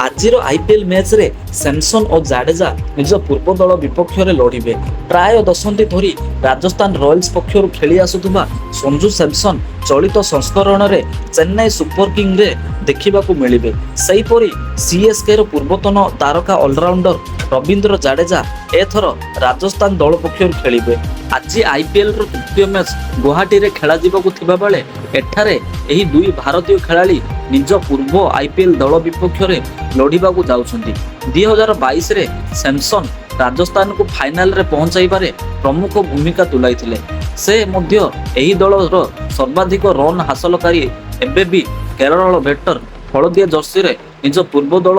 ଆଜିର ଆଇପିଏଲ ମ୍ୟାଚରେ ସ୍ୟାମସନ ଓ ଜାଡେଜା ନିଜ ପୂର୍ବ ଦଳ ବିପକ୍ଷରେ ଲଢିବେ। ପ୍ରାୟ ଦଶନ୍ଧି ଧରି ରାଜସ୍ଥାନ ରୟାଲ୍ସ ପକ୍ଷରୁ ଖେଳି ଆସୁଥିବା ସଞ୍ଜୁ ସ୍ୟାମସନ ଚଳିତ ସଂସ୍କରଣରେ ଚେନ୍ନାଇ ସୁପର କିଙ୍ଗରେ ଦେଖିବାକୁ ମିଳିବେ। ସେହିପରି ସିଏସ୍କେର ପୂର୍ବତନ ତାରକା ଅଲରାଉଣ୍ଡର ରବୀନ୍ଦ୍ର ଜାଡେଜା ଏଥର ରାଜସ୍ଥାନ ଦଳ ପକ୍ଷରୁ ଖେଳିବେ। ଆଜି ଆଇପିଏଲର ତୃତୀୟ ମ୍ୟାଚ୍ ଗୁଆହାଟୀରେ ଖେଳାଯିବାକୁ ଥିବା ବେଳେ ଏଠାରେ ଏହି ଦୁଇ ଭାରତୀୟ ଖେଳାଳି ନିଜ ପୂର୍ବ ଆଇପିଏଲ ଦଳ ବିପକ୍ଷରେ ଲଢିବାକୁ ଯାଉଛନ୍ତି। 2022ରେ ସ୍ୟାମସନ ରାଜସ୍ଥାନକୁ ଫାଇନାଲରେ ପହଞ୍ଚାଇବାରେ ପ୍ରମୁଖ ଭୂମିକା ତୁଲାଇଥିଲେ। ସେ ମଧ୍ୟ ଏହି ଦଳର ସର୍ବାଧିକ ରନ୍ ହାସଲକାରୀ। ଏବେ ବି କେରଳ ଭେଟର ହଳଦିଆ ଜର୍ସିରେ ନିଜ ପୂର୍ବ ଦଳ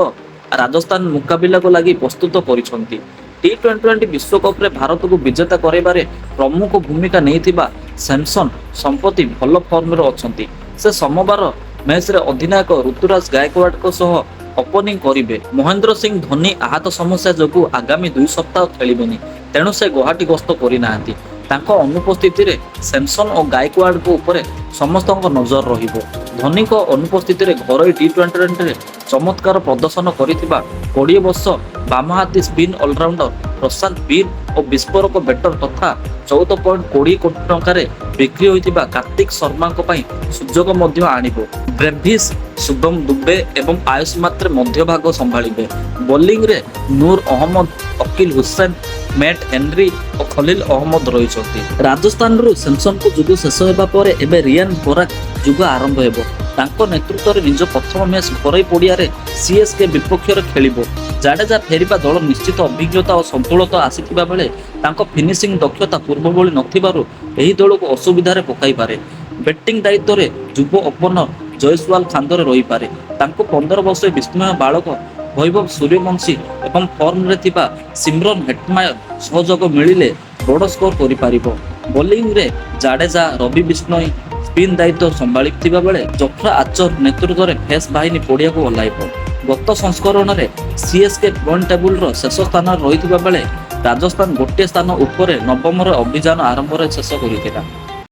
ରାଜସ୍ଥାନ ମୁକାବିଲାକୁ ଲାଗି ପ୍ରସ୍ତୁତ କରିଛନ୍ତି। T20 ବିଶ୍ୱକପରେ ଭାରତକୁ ବିଜେତା କରାଇବାରେ ପ୍ରମୁଖ ଭୂମିକା ନେଇଥିବା ସ୍ୟାମସନ ସମ୍ପ୍ରତି ଭଲ ଫର୍ମରେ ଅଛନ୍ତି। ସେ ସୋମବାର ମ୍ୟାଚରେ ଅଧିନାୟକ ଋତୁରାଜ ଗାୟକୱାଡଙ୍କ ସହ ଓପନିଂ କରିବେ। ମହେନ୍ଦ୍ର ସିଂ ଧୋନି ଆହତ ସମସ୍ୟା ଯୋଗୁଁ ଆଗାମୀ 2 ସପ୍ତାହ ଖେଳିବେନି, ତେଣୁ ସେ ଗୁଆହାଟୀ ଗସ୍ତ କରିନାହାନ୍ତି। ତାଙ୍କ ଅନୁପସ୍ଥିତିରେ ସ୍ୟାମସନ ଓ ଗାୟକୱାଡଙ୍କ ଉପରେ ସମସ୍ତଙ୍କ ନଜର ରହିବ। ଧୋନିଙ୍କ ଅନୁପସ୍ଥିତିରେ ଘରୋଇ T20ରେ ଚମତ୍କାର ପ୍ରଦର୍ଶନ କରିଥିବା 20 ବର୍ଷ ବାମହାତୀ ସ୍ପିନ୍ ଅଲରାଉଣ୍ଡର ପ୍ରଶାନ୍ତ ବୀର ଓ ବିସ୍ଫୋରକ ବ୍ୟାଟର ତଥା 14.20 କୋଟି ଟଙ୍କାରେ ବିକ୍ରି ହୋଇଥିବା କାର୍ତ୍ତିକ ଶର୍ମାଙ୍କ ପାଇଁ ସୁଯୋଗ ମଧ୍ୟ ଆଣିବ। ବ୍ରେଭିସ୍, ଶୁଭମ ଦୁବେ ଏବଂ ଆୟୁଷ ମାତ୍ରେ ମଧ୍ୟଭାଗ ସମ୍ଭାଳିବେ। ବୋଲିଂରେ ନୂର ଅହମ୍ମଦ, ଅକିଲ ହୁସେନ, ମ୍ୟାଟ୍ ହେନରୀ ଓ ଖଲିଲ ଅହମ୍ମଦ ରହିଛନ୍ତି। ରାଜସ୍ଥାନରୁ ସ୍ୟାମସନଙ୍କ ଯୁଗ ଶେଷ ହେବା ପରେ ଏବେ ରିୟାନ ପରାଗ ଯୁଗ ଆରମ୍ଭ ହେବ। ତାଙ୍କ ନେତୃତ୍ୱରେ ନିଜ ପ୍ରଥମ ମ୍ୟାଚ୍ ଘରୋଇ ପଡ଼ିଆରେ ସିଏସ୍କେ ବିପକ୍ଷରେ ଖେଳିବ। ଜାଡେଜା ଫେରିବା ଦଳ ନିଶ୍ଚିତ ଅଭିଜ୍ଞତା ଓ ସନ୍ତୁଳତା ଆସିଥିବା ବେଳେ ତାଙ୍କ ଫିନିସିଂ ଦକ୍ଷତା ପୂର୍ବ ଭଳି ନଥିବାରୁ ଏହି ଦଳକୁ ଅସୁବିଧାରେ ପକାଇପାରେ। ବ୍ୟାଟିଂ ଦାୟିତ୍ୱରେ ଯୁବ ଓପନର ଜୟସ୍ୱାଲ ଖାନ୍ଦରେ ରହିପାରେ। ତାଙ୍କୁ 15 ବର୍ଷୀୟ ବିସ୍ମୟ ବାଳକ ବୈଭବ ସୂର୍ଯ୍ୟବଂଶୀ ଏବଂ ଫର୍ମରେ ଥିବା ସିମରନ ହେଟମାୟର ସହଯୋଗ ମିଳିଲେ ବଡ଼ ସ୍କୋର କରିପାରିବ। ବୋଲିଂରେ ଜାଡେଜା, ରବି ବିଷ୍ଣୋଇ ସ୍ପିନ୍ ଦାୟିତ୍ୱ ସମ୍ଭାଳିଥିବା ବେଳେ ଜଫ୍ରା ଆର୍ଚର ନେତୃତ୍ୱରେ ଫେସ୍ ବାହିନୀ ପଡ଼ିଆକୁ ଓହ୍ଲାଇବ। ଗତ ସଂସ୍କରଣରେ ସିଏସ୍କେ ପଏଣ୍ଟ ଟେବୁଲର ଶେଷ ସ୍ଥାନରେ ରହିଥିବା ବେଳେ ରାଜସ୍ଥାନ ଗୋଟିଏ ସ୍ଥାନ ଉପରେ ନବମର ଅଭିଯାନ ଆରମ୍ଭରେ ଶେଷ କରିଥିଲା।